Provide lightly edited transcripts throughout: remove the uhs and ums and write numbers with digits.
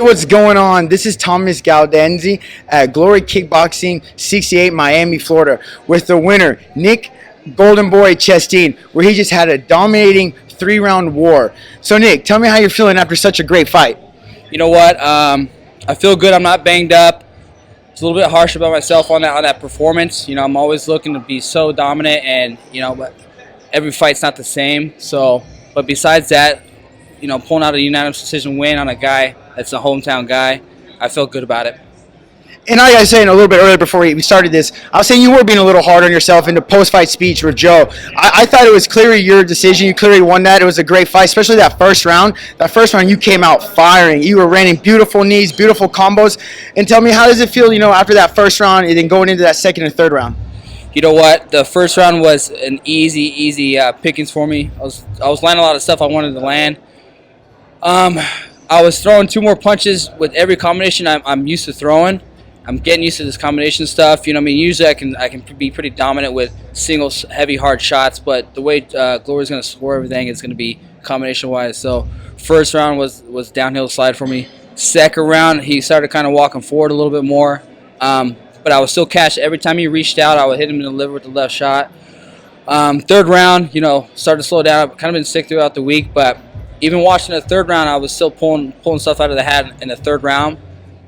What's going on? This is Thomas Galdenzi at Glory Kickboxing 68, Miami, Florida, with the winner, Nick Golden Boy Chaseteen, where he just had a dominating 3-round war. So, Nick, tell me how you're feeling after such a great fight. You know what? I feel good. I'm not banged up. It's a little bit harsh about myself on that performance. You know, I'm always looking to be so dominant, and but every fight's not the same. So, but besides that, pulling out a unanimous decision win on a guy that's a hometown guy, I feel good about it. And I was saying a little bit earlier before we started this, I was saying you were being a little hard on yourself in the post-fight speech with Joe. I thought it was clearly your decision. You clearly won that. It was a great fight, especially that first round. That first round, you came out firing. You were raining beautiful knees, beautiful combos. And tell me, how does it feel, after that first round and then going into that second and third round? You know what? The first round was an easy pickings for me. I was landing a lot of stuff I wanted to land. I was throwing 2 more punches with every combination I'm used to throwing. I'm getting used to this combination stuff. Usually I can be pretty dominant with singles, heavy, hard shots, but the way Glory's going to score everything is going to be combination-wise. So first round was downhill slide for me. Second round, he started kind of walking forward a little bit more, but I was still catching. Every time he reached out, I would hit him in the liver with the left shot. Third round, started to slow down. I've kind of been sick throughout the week, but even watching the third round, I was still pulling stuff out of the hat in the third round.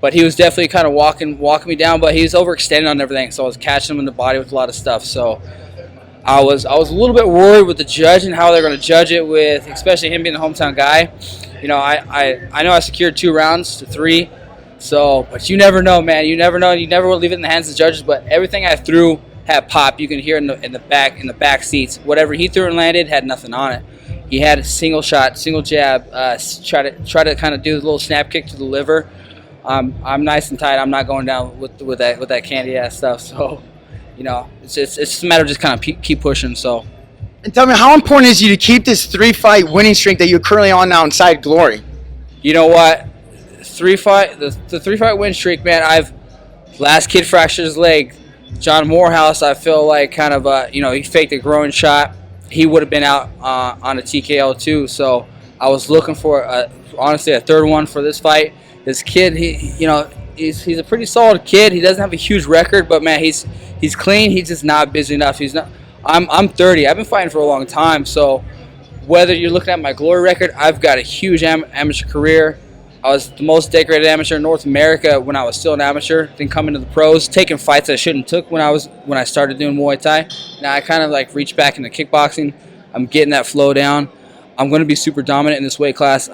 But he was definitely kind of walking me down, but he was overextending on everything, so I was catching him in the body with a lot of stuff. So I was a little bit worried with the judge and how they're going to judge it, with especially him being a hometown guy. I know I secured 2 rounds to 3, but you never know, man. You never know. You never will leave it in the hands of the judges. But everything I threw had pop. You can hear in the back seats. Whatever he threw and landed had nothing on it. He had a single shot, single jab, try to kind of do a little snap kick to the liver. I'm nice and tight. I'm not going down with that candy ass stuff. So, it's just a matter of just kind of keep pushing. So, and tell me, how important is it to keep this 3-fight winning streak that you're currently on now inside Glory? You know what? The 3-fight win streak, man. Last kid fractured his leg. John Morehouse, I feel like kind of he faked a groin shot. He would have been out on a TKO too. So I was looking for honestly a third one for this fight. This kid, he's a pretty solid kid. He doesn't have a huge record, but man, he's clean. He's just not busy enough. He's not. I'm 30. I've been fighting for a long time. So whether you're looking at my Glory record, I've got a huge amateur career. I was the most decorated amateur in North America when I was still an amateur. Then coming to the pros, taking fights I shouldn't took when I started doing Muay Thai. Now I kind of reached back into kickboxing. I'm getting that flow down. I'm going to be super dominant in this weight class.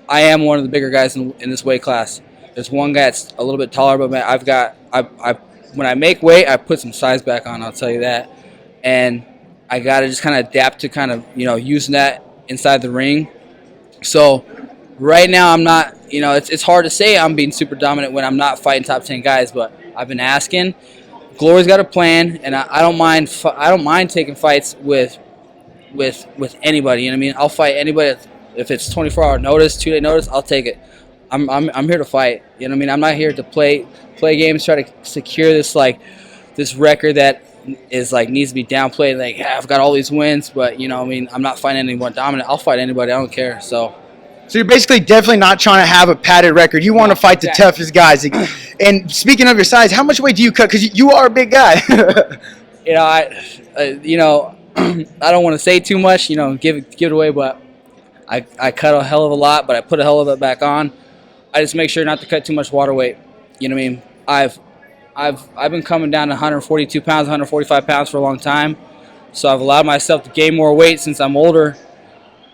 I am one of the bigger guys in this weight class. There's one guy that's a little bit taller, but man, when I make weight, I put some size back on. I'll tell you that, and I gotta just kind of adapt to kind of using that inside the ring. So right now, I'm not. It's hard to say I'm being super dominant when I'm not fighting top 10 guys, but I've been asking. Glory's got a plan, and I don't mind. I don't mind taking fights with anybody. I'll fight anybody. If it's 24-hour notice, 2-day notice, I'll take it. I'm here to fight. I'm not here to play games, try to secure this record that is needs to be downplayed. I've got all these wins, but I'm not fighting anyone dominant. I'll fight anybody. I don't care. So you're basically definitely not trying to have a padded record. You want to fight the toughest guys. And speaking of your size, how much weight do you cut? Because you are a big guy. I don't want to say too much. Give it away, but I cut a hell of a lot, but I put a hell of it back on. I just make sure not to cut too much water weight. I've been coming down to 142 pounds, 145 pounds for a long time. So I've allowed myself to gain more weight since I'm older.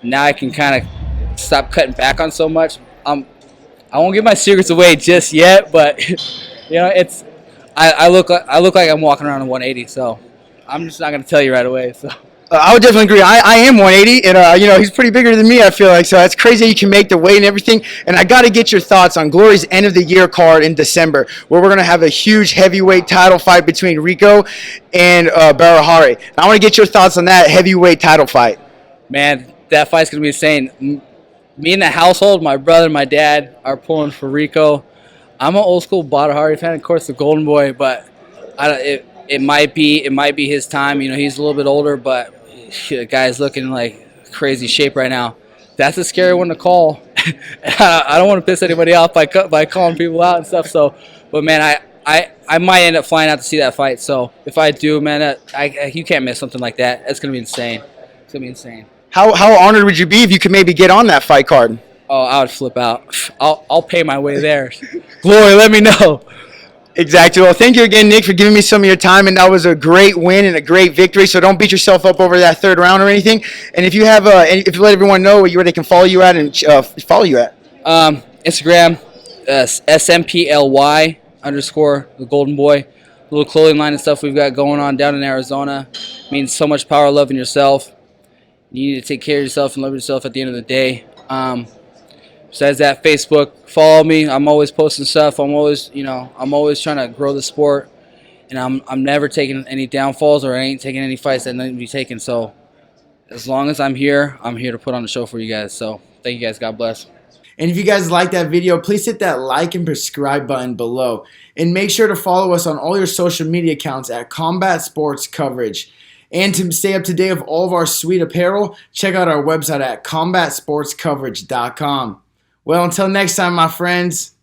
Now I can kind of stop cutting back on so much. I won't give my secrets away just yet, but I look like I'm walking around in 180. So I'm just not going to tell you right away. So. I would definitely agree. I am 180, and he's pretty bigger than me, I feel like. So it's crazy you can make the weight and everything. And I got to get your thoughts on Glory's end of the year card in December, where we're going to have a huge heavyweight title fight between Rico and Badr Hari. I want to get your thoughts on that heavyweight title fight. Man, that fight's going to be insane. Me and the household, my brother and my dad, are pulling for Rico. I'm an old school Badr Hari fan, of course, the Golden Boy, but it might be his time. He's a little bit older, but the guy's looking like crazy shape right now. That's a scary one to call. I don't want to piss anybody off by calling people out and stuff. So, but man, I might end up flying out to see that fight. So if I do, man, you can't miss something like that. It's gonna be insane. It's gonna be insane. How honored would you be if you could maybe get on that fight card? Oh, I would flip out. I'll pay my way there. Glory, let me know. Exactly. Well, thank you again, Nick, for giving me some of your time, and that was a great win and a great victory. So don't beat yourself up over that third round or anything. And if you have, if you let everyone know where they can follow you at and follow you at. Instagram, SMPLY _ the Golden Boy. Little clothing line and stuff we've got going on down in Arizona. Means so much power, love in yourself. You need to take care of yourself and love yourself at the end of the day. Besides that, Facebook, follow me. I'm always posting stuff. I'm always trying to grow the sport, and I'm never taking any downfalls, or I ain't taking any fights that need to be taken. So as long as I'm here to put on the show for you guys. So thank you guys. God bless. And if you guys like that video, please hit that like and subscribe button below. And make sure to follow us on all your social media accounts at Combat Sports Coverage. And to stay up to date with all of our sweet apparel, check out our website at combatsportscoverage.com. Well, until next time, my friends.